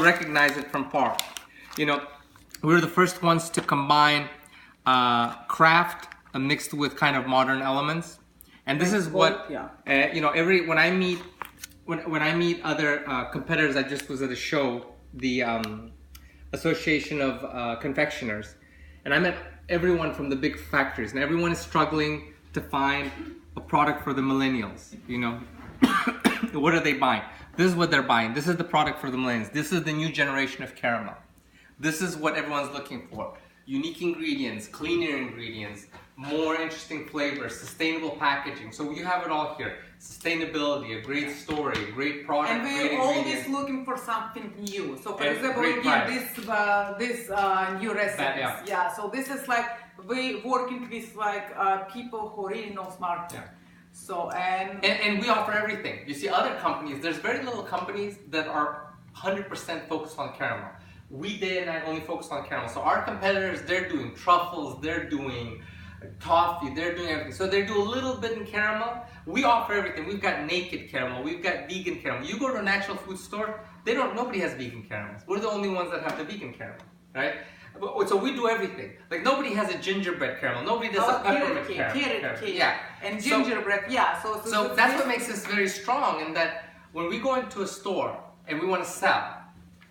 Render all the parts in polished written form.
recognize it from far. You know, we were the first ones to combine craft mixed with kind of modern elements. And this is what, you know, when I meet other competitors, I just was at a show, the Association of Confectioners, and I met everyone from the big factories, and everyone is struggling to find a product for the millennials, you know. What are they buying? This is what they're buying. This is the product for the millennials. This is the new generation of caramel. This is what everyone's looking for. Unique ingredients, cleaner ingredients, more interesting flavors, sustainable packaging. So you have it all here. Sustainability, a great story, a great product, and we're always looking for something new. So for example, again, this new recipes. Yeah. So this is like we working with like people who really know marketing. Yeah. So and we offer everything. You see, other companies, there's very little companies that are 100% focused on caramel. We day and night only focus on caramel. So our competitors, they're doing truffles, they're doing toffee, they're doing everything. So they do a little bit in caramel. We offer everything. We've got naked caramel, we've got vegan caramel. You go to a natural food store, nobody has vegan caramels. We're the only ones that have the vegan caramel, right? So we do everything. Like nobody has a gingerbread caramel, nobody does a peppermint caramel. Carrot cake, yeah. And gingerbread, yeah. So that's what makes us very strong, in that when we go into a store and we want to sell,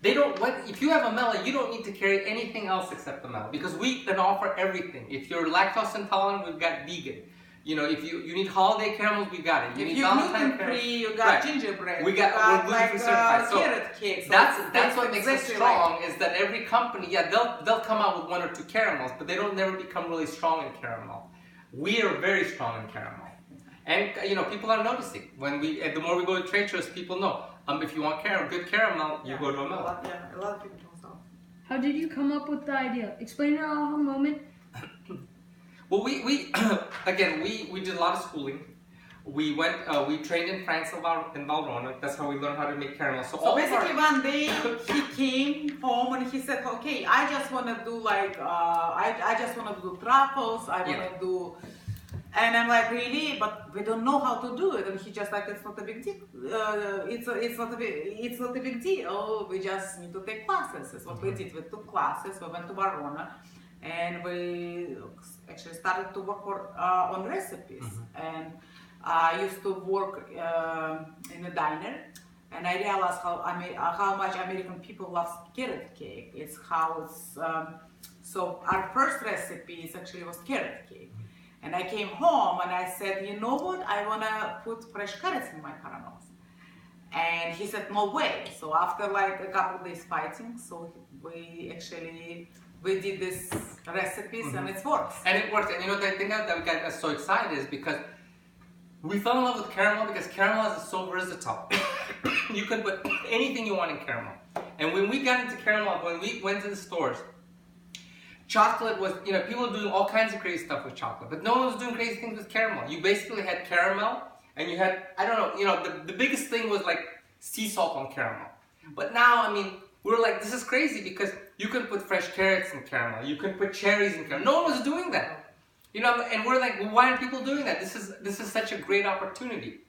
if you have a melon, you don't need to carry anything else except the melon, because we can offer everything. If you're lactose intolerant, we've got vegan. You know, if you need holiday caramels, we got it. You need Valentine gluten-free, you got gingerbread. We're gluten-free certified. So carrot cake. So that's what makes us strong, is that every company, they'll come out with 1 or 2 caramels, but they don't never become really strong in caramel. We are very strong in caramel. And you know, people are noticing. The more we go to trade shows, people know. If you want good caramel, you go to a melon. Yeah, a lot of people don't know. How did you come up with the idea? Explain your aha moment. Well, we again, we did a lot of schooling. We trained in France in Valrhona. That's how we learned how to make caramel. So basically, one day he came home and he said, "Okay, I just want to do like I just want to do truffles. I want to do." And I'm like, really? But we don't know how to do it. And he just like, it's not a big deal. It's not a big deal. We just need to take classes. That's what we did. We took classes. We went to Valrhona, and we actually started to work on recipes. And I used to work in a diner, and I realized how much American people love carrot cake. It's how it's. So our first recipe actually was carrot cake. And I came home and I said, you know what, I want to put fresh carrots in my caramels. And he said, no way. So after like a couple of days fighting, so we did this recipes and it works. And it works. And you know, the thing that we got us so excited is because we fell in love with caramel, because caramel is so versatile. You can put anything you want in caramel. And when we got into caramel, when we went to the stores, chocolate was, you know, people were doing all kinds of crazy stuff with chocolate, but no one was doing crazy things with caramel. You basically had caramel, and you had, I don't know, you know, the biggest thing was like sea salt on caramel. But now, I mean, we were like, this is crazy, because you can put fresh carrots in caramel, you can put cherries in caramel. No one was doing that. You know, and we're like, well, why aren't people doing that? This is such a great opportunity.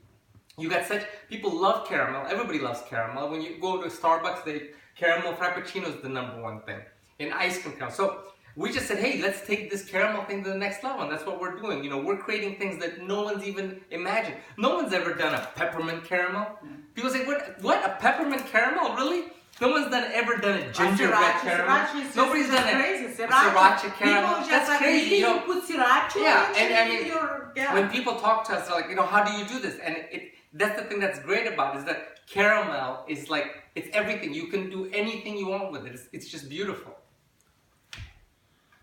You got people love caramel, everybody loves caramel. When you go to Starbucks, caramel frappuccino is the #1 thing. In ice cream caramel. So we just said, hey, let's take this caramel thing to the next level, and that's what we're doing. You know, we're creating things that no one's even imagined. No one's ever done a peppermint caramel. People say, what, a peppermint caramel, really? No one's ever done a gingerbread caramel. Nobody's done a sriracha caramel. That's crazy. You know, put sriracha. Yeah, and I mean, when people talk to us, they're like, you know, how do you do this? And that's the thing that's great about it, is that caramel is like, it's everything. You can do anything you want with it. It's just beautiful.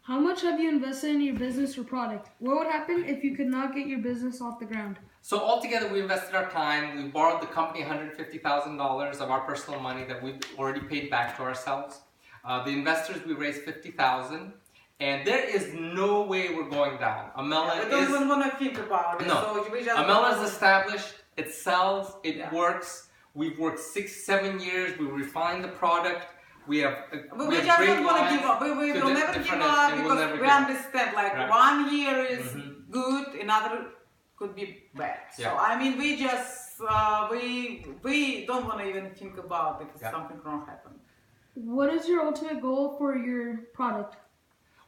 How much have you invested in your business or product? What would happen if you could not get your business off the ground? So altogether, we invested our time. We borrowed the company $150,000 of our personal money that we've already paid back to ourselves. The investors, we raised $50,000, and there is no way we're going down. Amela we don't even want to think about it. No, so Amela is established. It sells. It works. We've worked 6-7 years. We refined the product. We just don't want to give up. We will never give up, because we understand, like, 1 year is good, another could be bad. So I mean, we just we don't want to even think about it if something wrong happened. What is your ultimate goal for your product?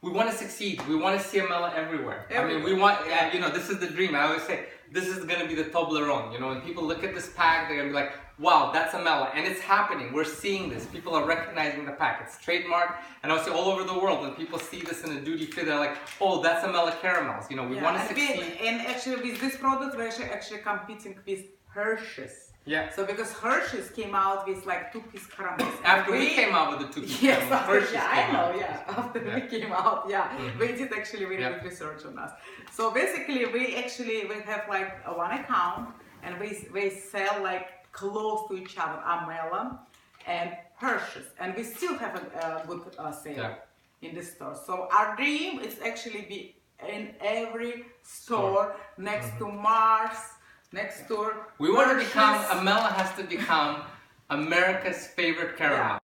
We want to succeed. We want to see Amela everywhere. I mean, we want, you know, this is the dream. I always say, this is going to be the Toblerone. You know, when people look at this pack, they're going to be like, wow, that's Amela. And it's happening. We're seeing this. People are recognizing the pack. It's trademarked. And I would say all over the world, when people see this in a duty free, they're like, oh, that's Amela caramels. You know, we want to succeed. And actually, with this product, we're actually competing with Hershey's. Yeah. So because Hershey's came out with like 2-piece caramels. After we came out with the 2-piece yes, caramels, after, Hershey's yeah, came I know, out. yeah. After we came out, we did actually very good research on us. So basically, we have like one account, and we sell like close to each other, Amela and Hershey's, and we still have a good sale in the store. So our dream is actually be in every store next to Mars. Next door. We want to become, Amela has to become America's favorite caramel.